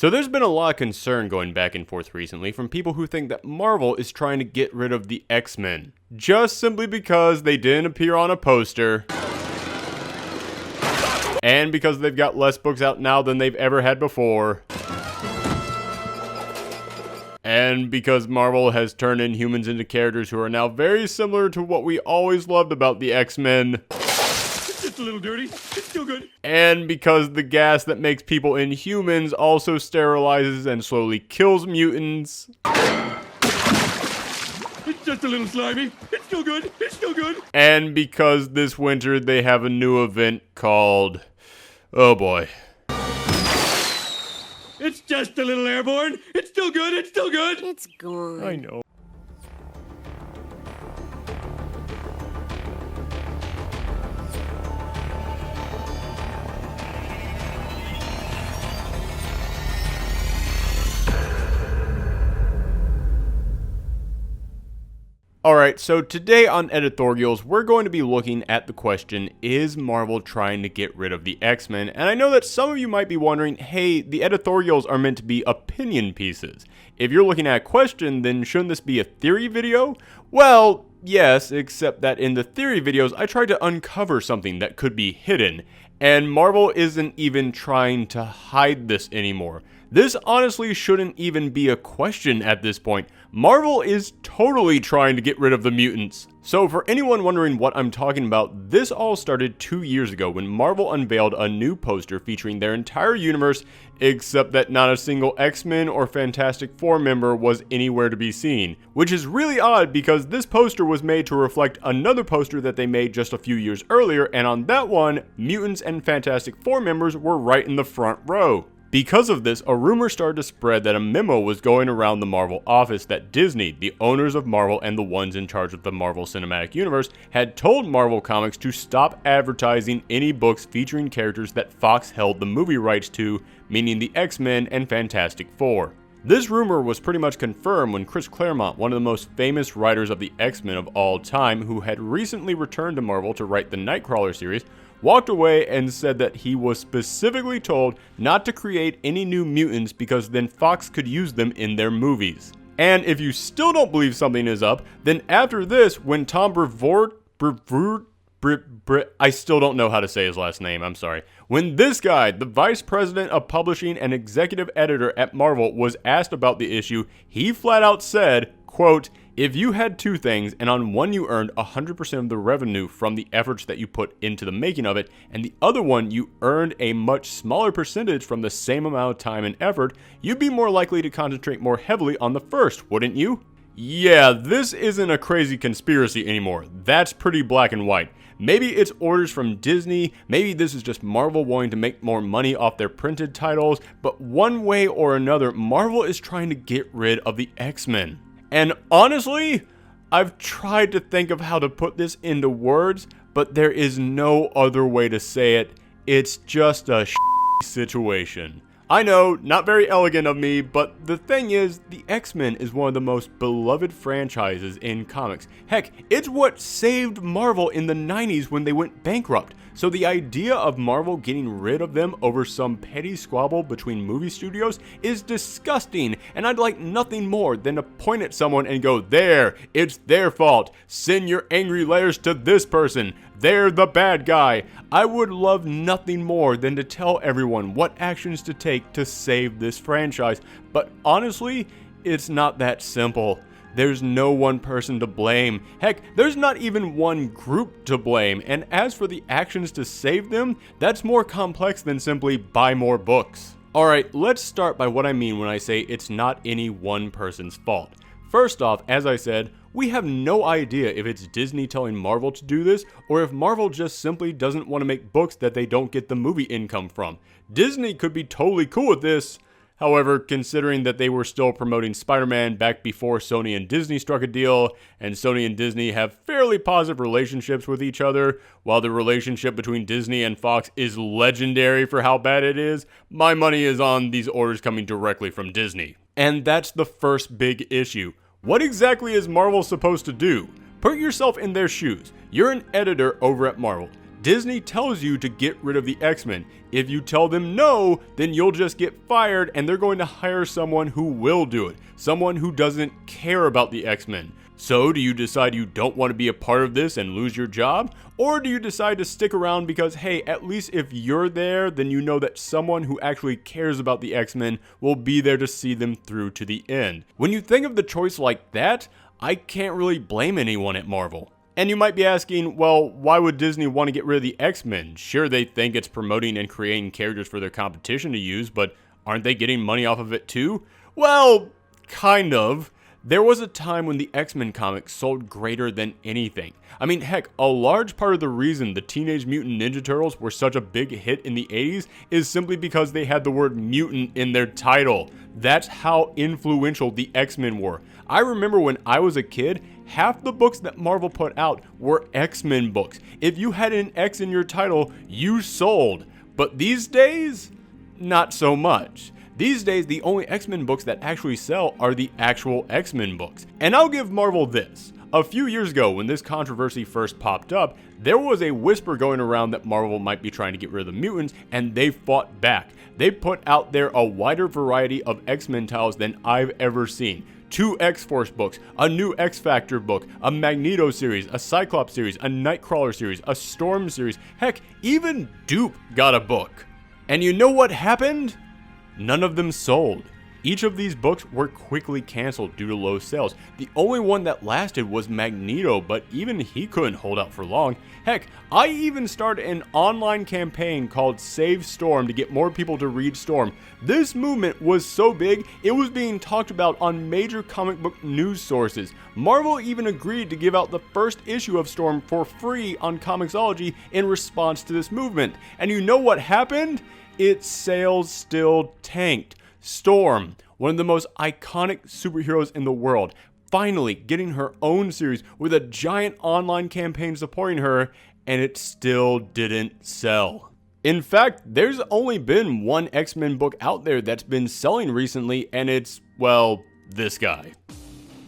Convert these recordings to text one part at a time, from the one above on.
So there's been a lot of concern going back and forth recently from people who think that Marvel is trying to get rid of the X-Men, just simply because they didn't appear on a poster, and because they've got less books out now than they've ever had before, and because Marvel has turned Inhumans into characters who are now very similar to what we always loved about the X-Men. It's just a little dirty. It's still good. And because the gas that makes people Inhumans also sterilizes and slowly kills mutants. It's just a little slimy. It's still good. It's still good. And because this winter they have a new event called... oh boy. It's just a little airborne. It's still good. It's still good. It's gone. I know. Alright, so today on ediTHORGIals, we're going to be looking at the question, is Marvel trying to get rid of the X-Men? And I know that some of you might be wondering, hey, the ediTHORGIals are meant to be opinion pieces. If you're looking at a question, then shouldn't this be a theory video? Well, yes, except that in the theory videos, I tried to uncover something that could be hidden. And Marvel isn't even trying to hide this anymore. This honestly shouldn't even be a question at this point. Marvel is totally trying to get rid of the mutants. So for anyone wondering what I'm talking about, this all started 2 years ago when Marvel unveiled a new poster featuring their entire universe, except that not a single X-Men or Fantastic Four member was anywhere to be seen. Which is really odd because this poster was made to reflect another poster that they made just a few years earlier, and on that one, mutants and Fantastic Four members were right in the front row. Because of this, a rumor started to spread that a memo was going around the Marvel office that Disney, the owners of Marvel and the ones in charge of the Marvel Cinematic Universe, had told Marvel Comics to stop advertising any books featuring characters that Fox held the movie rights to, meaning the X-Men and Fantastic Four. This rumor was pretty much confirmed when Chris Claremont, one of the most famous writers of the X-Men of all time, who had recently returned to Marvel to write the Nightcrawler series, walked away and said that he was specifically told not to create any new mutants because then Fox could use them in their movies. And if you still don't believe something is up, then after this, when Tom Brevoort, I still don't know how to say his last name, I'm sorry. When this guy, the vice president of publishing and executive editor at Marvel, was asked about the issue, he flat out said, quote, "If you had two things and on one you earned 100% of the revenue from the efforts that you put into the making of it, and the other one you earned a much smaller percentage from the same amount of time and effort, you'd be more likely to concentrate more heavily on the first, wouldn't you?" Yeah, this isn't a crazy conspiracy anymore. That's pretty black and white. Maybe it's orders from Disney, maybe this is just Marvel wanting to make more money off their printed titles, but one way or another, Marvel is trying to get rid of the X-Men. And honestly, I've tried to think of how to put this into words, but there is no other way to say it. It's just a situation. I know, not very elegant of me, but the thing is, the X-Men is one of the most beloved franchises in comics. Heck, it's what saved Marvel in the 90s when they went bankrupt. So the idea of Marvel getting rid of them over some petty squabble between movie studios is disgusting, and I'd like nothing more than to point at someone and go, there, it's their fault. Send your angry letters to this person. They're the bad guy. I would love nothing more than to tell everyone what actions to take to save this franchise, but honestly, it's not that simple. There's no one person to blame. Heck, there's not even one group to blame, and as for the actions to save them, that's more complex than simply buy more books. Alright, let's start by what I mean when I say it's not any one person's fault. First off, as I said, we have no idea if it's Disney telling Marvel to do this, or if Marvel just simply doesn't want to make books that they don't get the movie income from. Disney could be totally cool with this. However, considering that they were still promoting Spider-Man back before Sony and Disney struck a deal, and Sony and Disney have fairly positive relationships with each other, while the relationship between Disney and Fox is legendary for how bad it is, my money is on these orders coming directly from Disney. And that's the first big issue. What exactly is Marvel supposed to do? Put yourself in their shoes. You're an editor over at Marvel. Disney tells you to get rid of the X-Men. If you tell them no, then you'll just get fired and they're going to hire someone who will do it. Someone who doesn't care about the X-Men. So do you decide you don't want to be a part of this and lose your job? Or do you decide to stick around because, hey, at least if you're there, then you know that someone who actually cares about the X-Men will be there to see them through to the end? When you think of the choice like that, I can't really blame anyone at Marvel. And you might be asking, well, why would Disney want to get rid of the X-Men? Sure, they think it's promoting and creating characters for their competition to use, but aren't they getting money off of it too? Well, kind of. There was a time when the X-Men comics sold greater than anything. I mean, heck, a large part of the reason the Teenage Mutant Ninja Turtles were such a big hit in the 80s is simply because they had the word mutant in their title. That's how influential the X-Men were. I remember when I was a kid, half the books that Marvel put out were X-Men books. If you had an X in your title, you sold. But these days, not so much. These days, the only X-Men books that actually sell are the actual X-Men books. And I'll give Marvel this. A few years ago, when this controversy first popped up, there was a whisper going around that Marvel might be trying to get rid of the mutants, and they fought back. They put out there a wider variety of X-Men titles than I've ever seen. 2 X-Force books, a new X-Factor book, a Magneto series, a Cyclops series, a Nightcrawler series, a Storm series, heck, even Dupe got a book. And you know what happened? None of them sold. Each of these books were quickly canceled due to low sales. The only one that lasted was Magneto, but even he couldn't hold out for long. Heck, I even started an online campaign called Save Storm to get more people to read Storm. This movement was so big, it was being talked about on major comic book news sources. Marvel even agreed to give out the first issue of Storm for free on Comixology in response to this movement. And you know what happened? Its sales still tanked. Storm, one of the most iconic superheroes in the world, finally getting her own series with a giant online campaign supporting her, and it still didn't sell. In fact, there's only been one X-Men book out there that's been selling recently, and it's, well, this guy.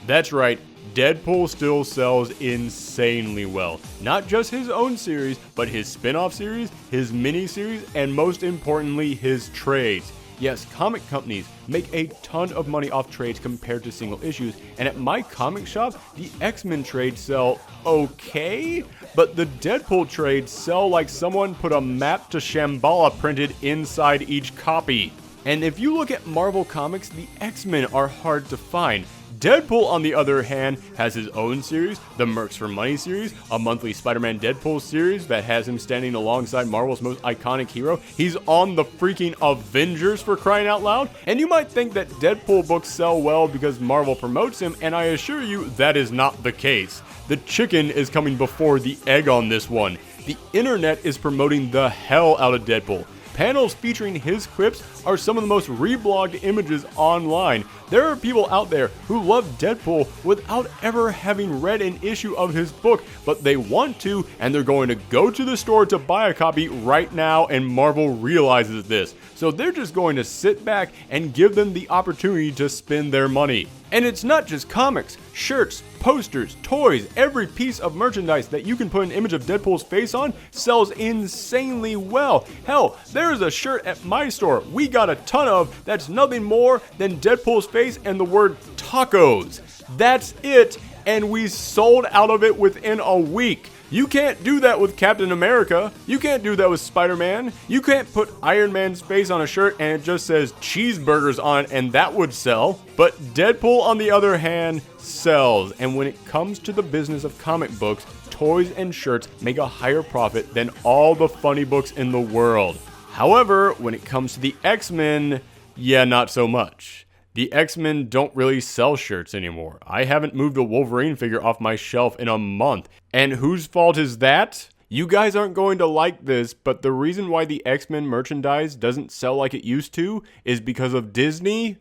That's right, Deadpool still sells insanely well. Not just his own series, but his spin-off series, his mini-series, and most importantly, his trades. Yes, comic companies make a ton of money off trades compared to single issues, and at my comic shop, the X-Men trades sell okay, but the Deadpool trades sell like someone put a map to Shambhala printed inside each copy. And if you look at Marvel Comics, the X-Men are hard to find. Deadpool, on the other hand, has his own series, the Mercs for Money series, a monthly Spider-Man Deadpool series that has him standing alongside Marvel's most iconic hero. He's on the freaking Avengers, for crying out loud. And you might think that Deadpool books sell well because Marvel promotes him, and I assure you that is not the case. The chicken is coming before the egg on this one. The internet is promoting the hell out of Deadpool. Panels featuring his quips are some of the most reblogged images online. There are people out there who love Deadpool without ever having read an issue of his book, but they want to, and they're going to go to the store to buy a copy right now, and Marvel realizes this. So they're just going to sit back and give them the opportunity to spend their money. And it's not just comics, shirts, posters, toys, every piece of merchandise that you can put an image of Deadpool's face on sells insanely well. Hell, there's a shirt at my store we got a ton of that's nothing more than Deadpool's face and the word tacos. That's it, and we sold out of it within a week. You can't do that with Captain America. You can't do that with Spider-Man. You can't put Iron Man's face on a shirt and it just says cheeseburgers on it and that would sell. But Deadpool, on the other hand, sells. And when it comes to the business of comic books, toys and shirts make a higher profit than all the funny books in the world. However, when it comes to the X-Men, yeah, not so much. The X-Men don't really sell shirts anymore. I haven't moved a Wolverine figure off my shelf in a month. And whose fault is that? You guys aren't going to like this, but the reason why the X-Men merchandise doesn't sell like it used to is because of Disney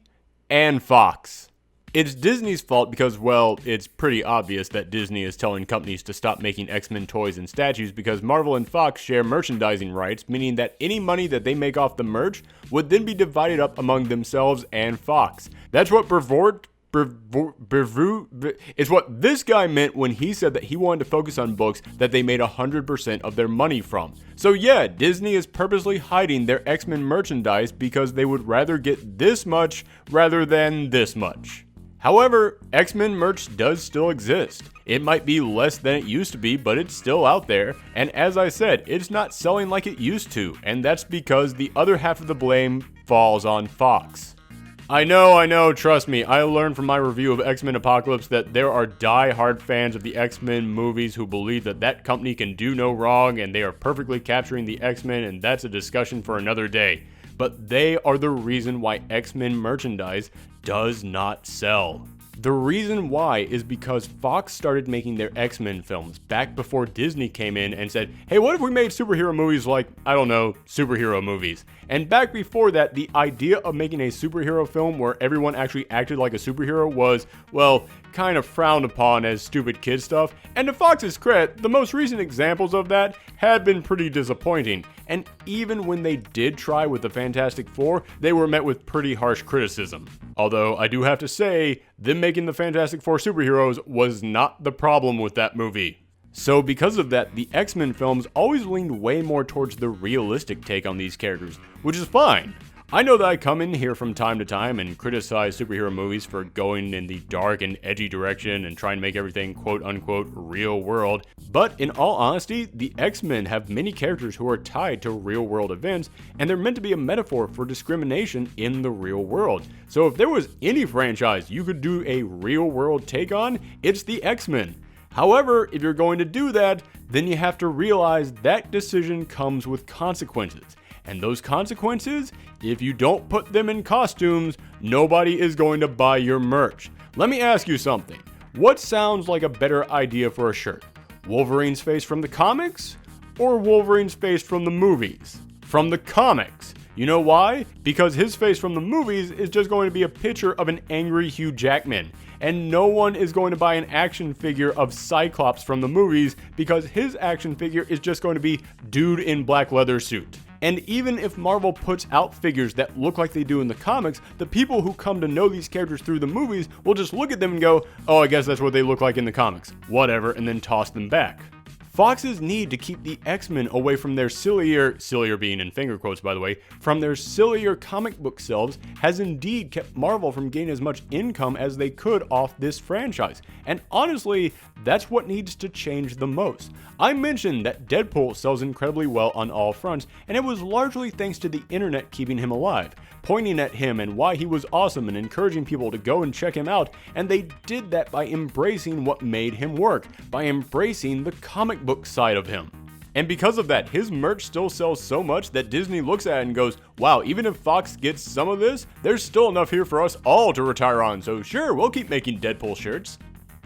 and Fox. It's Disney's fault because, well, it's pretty obvious that Disney is telling companies to stop making X-Men toys and statues because Marvel and Fox share merchandising rights, meaning that any money that they make off the merch would then be divided up among themselves and Fox. That's what It's what this guy meant when he said that he wanted to focus on books that they made 100% of their money from. So yeah, Disney is purposely hiding their X-Men merchandise because they would rather get this much rather than this much. However, X-Men merch does still exist. It might be less than it used to be, but it's still out there, and as I said, it's not selling like it used to, and that's because the other half of the blame falls on Fox. I know, trust me, I learned from my review of X-Men Apocalypse that there are die-hard fans of the X-Men movies who believe that that company can do no wrong and they are perfectly capturing the X-Men, and that's a discussion for another day. But they are the reason why X-Men merchandise does not sell. The reason why is because Fox started making their X-Men films back before Disney came in and said, hey, what if we made superhero movies like, I don't know, superhero movies? And back before that, the idea of making a superhero film where everyone actually acted like a superhero was, well, kind of frowned upon as stupid kid stuff. And to Fox's credit, the most recent examples of that had been pretty disappointing. And even when they did try with the Fantastic Four, they were met with pretty harsh criticism. Although I do have to say, them making the Fantastic Four superheroes was not the problem with that movie. So because of that, the X-Men films always leaned way more towards the realistic take on these characters, which is fine. I know that I come in here from time to time and criticize superhero movies for going in the dark and edgy direction and trying to make everything quote-unquote real world, but in all honesty, the X-Men have many characters who are tied to real-world events, and they're meant to be a metaphor for discrimination in the real world. So if there was any franchise you could do a real-world take on, it's the X-Men. However, if you're going to do that, then you have to realize that decision comes with consequences. And those consequences, if you don't put them in costumes, nobody is going to buy your merch. Let me ask you something. What sounds like a better idea for a shirt? Wolverine's face from the comics? Or Wolverine's face from the movies? From the comics. You know why? Because his face from the movies is just going to be a picture of an angry Hugh Jackman. And no one is going to buy an action figure of Cyclops from the movies because his action figure is just going to be dude in black leather suit. And even if Marvel puts out figures that look like they do in the comics, the people who come to know these characters through the movies will just look at them and go, oh, I guess that's what they look like in the comics. Whatever, and then toss them back. Fox's need to keep the X-Men away from their sillier being in finger quotes by the way, from their sillier comic book selves has indeed kept Marvel from getting as much income as they could off this franchise. And honestly, that's what needs to change the most. I mentioned that Deadpool sells incredibly well on all fronts, and it was largely thanks to the internet keeping him alive, pointing at him and why he was awesome and encouraging people to go and check him out, and they did that by embracing what made him work, by embracing the comic book side of him. And because of that, his merch still sells so much that Disney looks at it and goes, wow, even if Fox gets some of this, there's still enough here for us all to retire on, so sure, we'll keep making Deadpool shirts.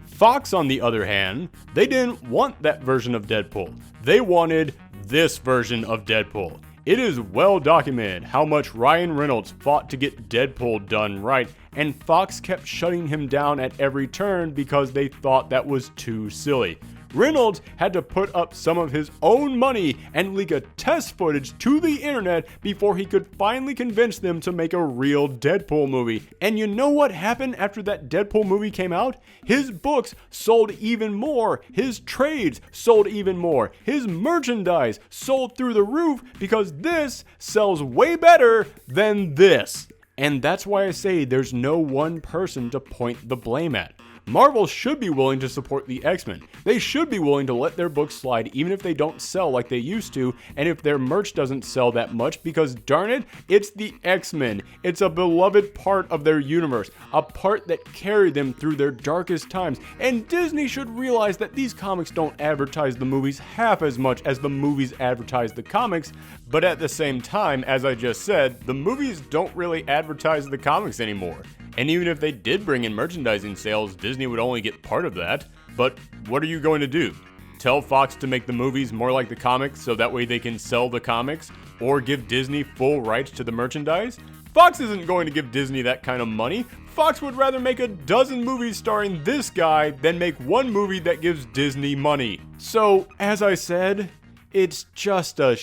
Fox, on the other hand, they didn't want that version of Deadpool. They wanted this version of Deadpool. It is well documented how much Ryan Reynolds fought to get Deadpool done right, and Fox kept shutting him down at every turn because they thought that was too silly. Reynolds had to put up some of his own money and leak a test footage to the internet before he could finally convince them to make a real Deadpool movie. And you know what happened after that Deadpool movie came out? His books sold even more, his trades sold even more, his merchandise sold through the roof because this sells way better than this. And that's why I say there's no one person to point the blame at. Marvel should be willing to support the X-Men. They should be willing to let their books slide even if they don't sell like they used to, and if their merch doesn't sell that much, because darn it, it's the X-Men. It's a beloved part of their universe, a part that carried them through their darkest times, and Disney should realize that these comics don't advertise the movies half as much as the movies advertise the comics, but at the same time, as I just said, the movies don't really advertise the comics anymore. And even if they did bring in merchandising sales, Disney would only get part of that. But what are you going to do? Tell Fox to make the movies more like the comics so that way they can sell the comics? Or give Disney full rights to the merchandise? Fox isn't going to give Disney that kind of money. Fox would rather make a dozen movies starring this guy than make one movie that gives Disney money. So, as I said, it's just a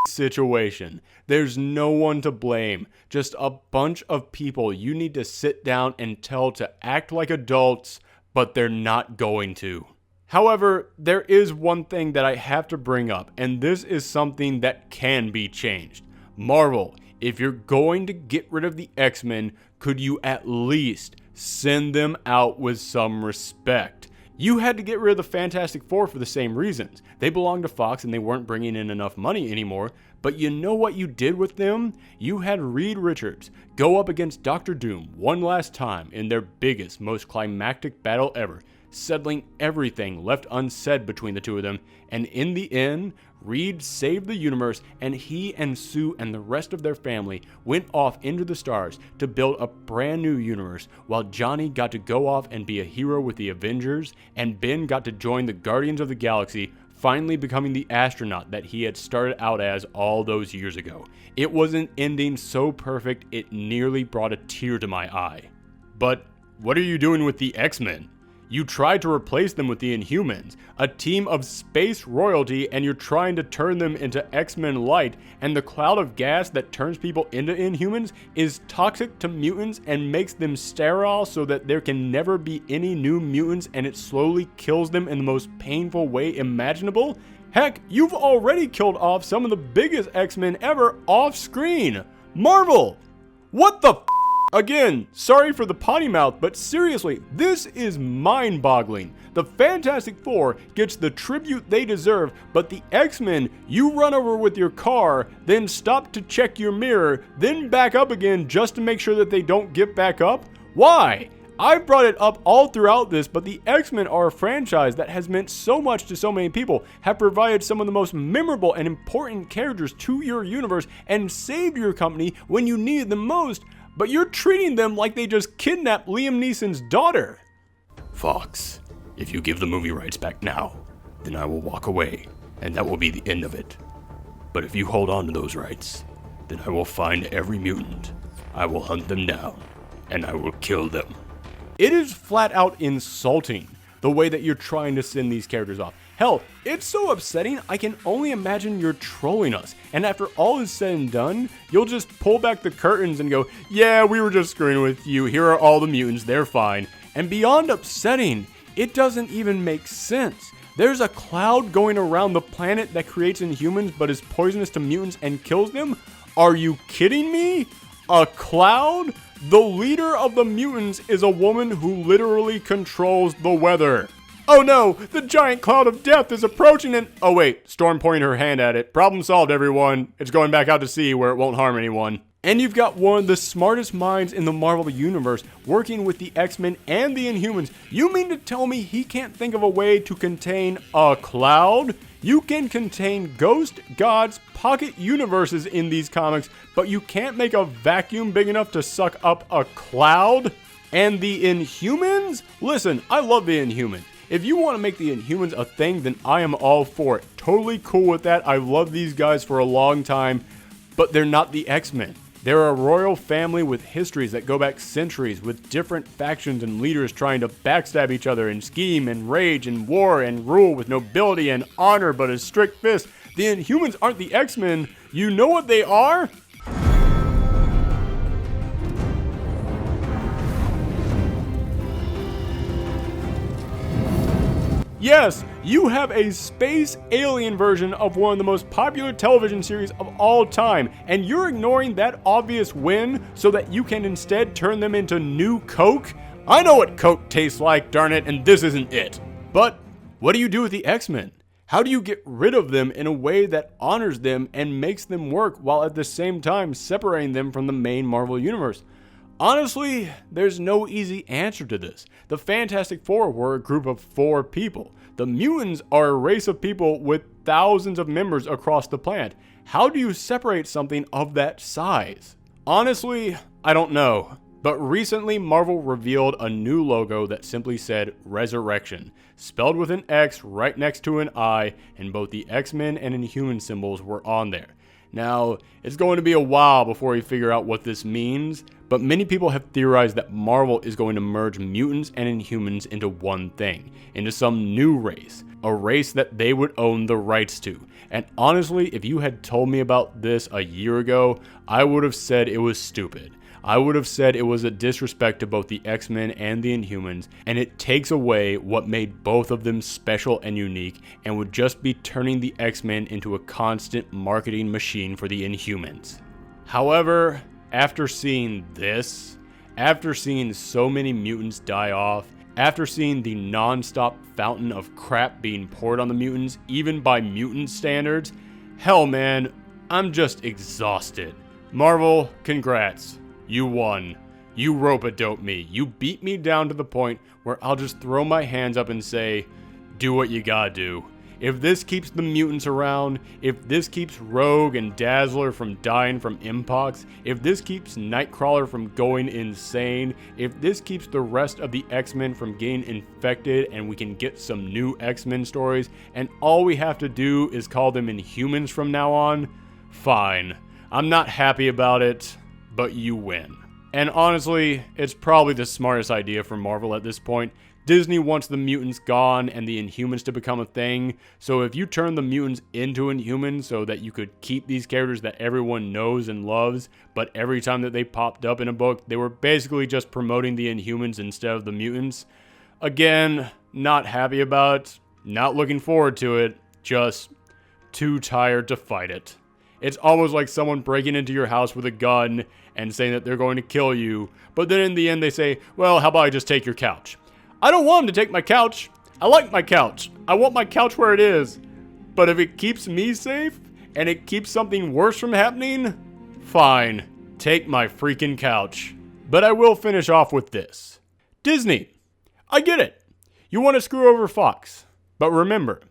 situation. There's no one to blame. Just a bunch of people you need to sit down and tell to act like adults, but they're not going to. However, there is one thing that I have to bring up, and this is something that can be changed. Marvel, if you're going to get rid of the X-Men, could you at least send them out with some respect? You had to get rid of the Fantastic Four for the same reasons. They belonged to Fox and they weren't bringing in enough money anymore. But you know what you did with them? You had Reed Richards go up against Doctor Doom one last time in their biggest, most climactic battle ever, settling everything left unsaid between the two of them. And in the end, Reed saved the universe, and he and Sue and the rest of their family went off into the stars to build a brand new universe, while Johnny got to go off and be a hero with the Avengers, and Ben got to join the Guardians of the Galaxy, finally becoming the astronaut that he had started out as all those years ago. It was an ending so perfect it nearly brought a tear to my eye. But what are you doing with the X-Men? You tried to replace them with the Inhumans, a team of space royalty, and you're trying to turn them into X-Men Light, and the cloud of gas that turns people into Inhumans is toxic to mutants and makes them sterile so that there can never be any new mutants, and it slowly kills them in the most painful way imaginable? Heck, you've already killed off some of the biggest X-Men ever off screen. Marvel! What the f***? Again, sorry for the potty mouth, but seriously, this is mind-boggling. The Fantastic Four gets the tribute they deserve, but the X-Men, you run over with your car, then stop to check your mirror, then back up again just to make sure that they don't get back up? Why? I've brought it up all throughout this, but the X-Men are a franchise that has meant so much to so many people, have provided some of the most memorable and important characters to your universe, and saved your company when you needed them most, but you're treating them like they just kidnapped Liam Neeson's daughter. Fox, if you give the movie rights back now, then I will walk away, and that will be the end of it. But if you hold on to those rights, then I will find every mutant, I will hunt them down, and I will kill them. It is flat out insulting the way that you're trying to send these characters off. Hell, it's so upsetting, I can only imagine you're trolling us. And after all is said and done, you'll just pull back the curtains and go, yeah, we were just screwing with you. Here are all the mutants. They're fine. And beyond upsetting, it doesn't even make sense. There's a cloud going around the planet that creates Inhumans but is poisonous to mutants and kills them? Are you kidding me? A cloud? The leader of the mutants is a woman who literally controls the weather. Oh no, the giant cloud of death is approaching and— oh wait, Storm pointed her hand at it. Problem solved, everyone. It's going back out to sea where it won't harm anyone. And you've got one of the smartest minds in the Marvel Universe working with the X-Men and the Inhumans. You mean to tell me he can't think of a way to contain a cloud? You can contain ghost, gods, pocket universes in these comics, but you can't make a vacuum big enough to suck up a cloud? And the Inhumans? Listen, I love the Inhumans. If you want to make the Inhumans a thing, then I am all for it. Totally cool with that. I've loved these guys for a long time, but they're not the X-Men. They're a royal family with histories that go back centuries, with different factions and leaders trying to backstab each other and scheme and rage and war and rule with nobility and honor but a strict fist. The Inhumans aren't the X-Men. You know what they are? Yes, you have a space alien version of one of the most popular television series of all time, and you're ignoring that obvious win so that you can instead turn them into new Coke? I know what Coke tastes like, darn it, and this isn't it. But what do you do with the X-Men? How do you get rid of them in a way that honors them and makes them work while at the same time separating them from the main Marvel Universe? Honestly, there's no easy answer to this. The Fantastic Four were a group of 4 people. The mutants are a race of people with thousands of members across the planet. How do you separate something of that size? Honestly, I don't know. But recently, Marvel revealed a new logo that simply said Resurrection, spelled with an X right next to an I, and both the X-Men and Inhuman symbols were on there. Now, it's going to be a while before we figure out what this means, but many people have theorized that Marvel is going to merge mutants and Inhumans into one thing, into some new race, a race that they would own the rights to. And honestly, if you had told me about this a year ago, I would have said it was stupid. I would have said it was a disrespect to both the X-Men and the Inhumans, and it takes away what made both of them special and unique, and would just be turning the X-Men into a constant marketing machine for the Inhumans. However, after seeing this, after seeing so many mutants die off, after seeing the non-stop fountain of crap being poured on the mutants, even by mutant standards, hell man, I'm just exhausted. Marvel, congrats. You won. You rope-a-dope me. You beat me down to the point where I'll just throw my hands up and say, do what you gotta do. If this keeps the mutants around, if this keeps Rogue and Dazzler from dying from Mpox, if this keeps Nightcrawler from going insane, if this keeps the rest of the X-Men from getting infected and we can get some new X-Men stories, and all we have to do is call them Inhumans from now on, fine. I'm not happy about it, but you win. And honestly, it's probably the smartest idea for Marvel at this point. Disney wants the mutants gone and the Inhumans to become a thing, so if you turn the mutants into Inhumans so that you could keep these characters that everyone knows and loves, but every time that they popped up in a book, they were basically just promoting the Inhumans instead of the mutants. Again, not happy about it, not looking forward to it, just too tired to fight it. It's almost like someone breaking into your house with a gun and saying that they're going to kill you, but then in the end they say, well, how about I just take your couch? I don't want them to take my couch. I like my couch. I want my couch where it is. But if it keeps me safe and it keeps something worse from happening, fine, take my freaking couch. But I will finish off with this. Disney, I get it. You want to screw over Fox. But remember,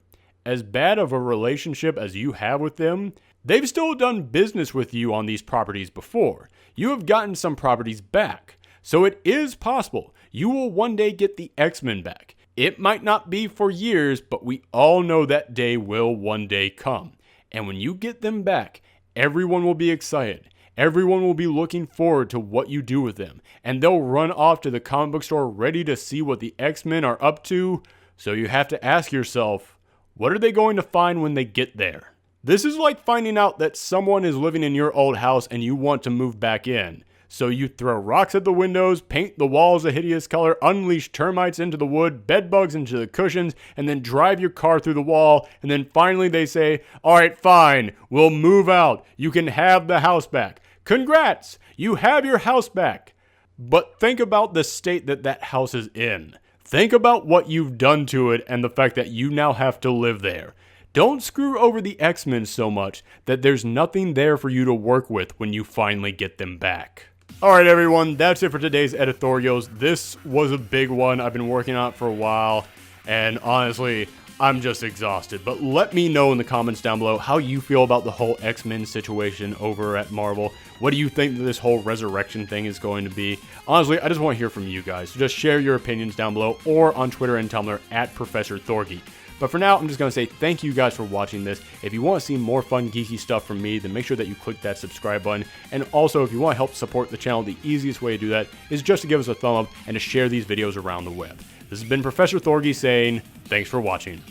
as bad of a relationship as you have with them, they've still done business with you on these properties before. You have gotten some properties back. So it is possible you will one day get the X-Men back. It might not be for years, but we all know that day will one day come. And when you get them back, everyone will be excited. Everyone will be looking forward to what you do with them. And they'll run off to the comic book store ready to see what the X-Men are up to. So you have to ask yourself, what are they going to find when they get there? This is like finding out that someone is living in your old house and you want to move back in. So you throw rocks at the windows, paint the walls a hideous color, unleash termites into the wood, bed bugs into the cushions, and then drive your car through the wall, and then finally they say, alright, fine, we'll move out. You can have the house back. Congrats! You have your house back. But think about the state that that house is in. Think about what you've done to it and the fact that you now have to live there. Don't screw over the X-Men so much that there's nothing there for you to work with when you finally get them back. Alright everyone, that's it for today's editorials. This was a big one. I've been working on it for a while, and honestly, I'm just exhausted. But let me know in the comments down below how you feel about the whole X-Men situation over at Marvel. What do you think that this whole resurrection thing is going to be? Honestly, I just want to hear from you guys. So just share your opinions down below or on Twitter and Tumblr at Professor Thorgy. But for now, I'm just going to say thank you guys for watching this. If you want to see more fun, geeky stuff from me, then make sure that you click that subscribe button. And also, if you want to help support the channel, the easiest way to do that is just to give us a thumb up and to share these videos around the web. This has been Professor Thorgy saying, thanks for watching.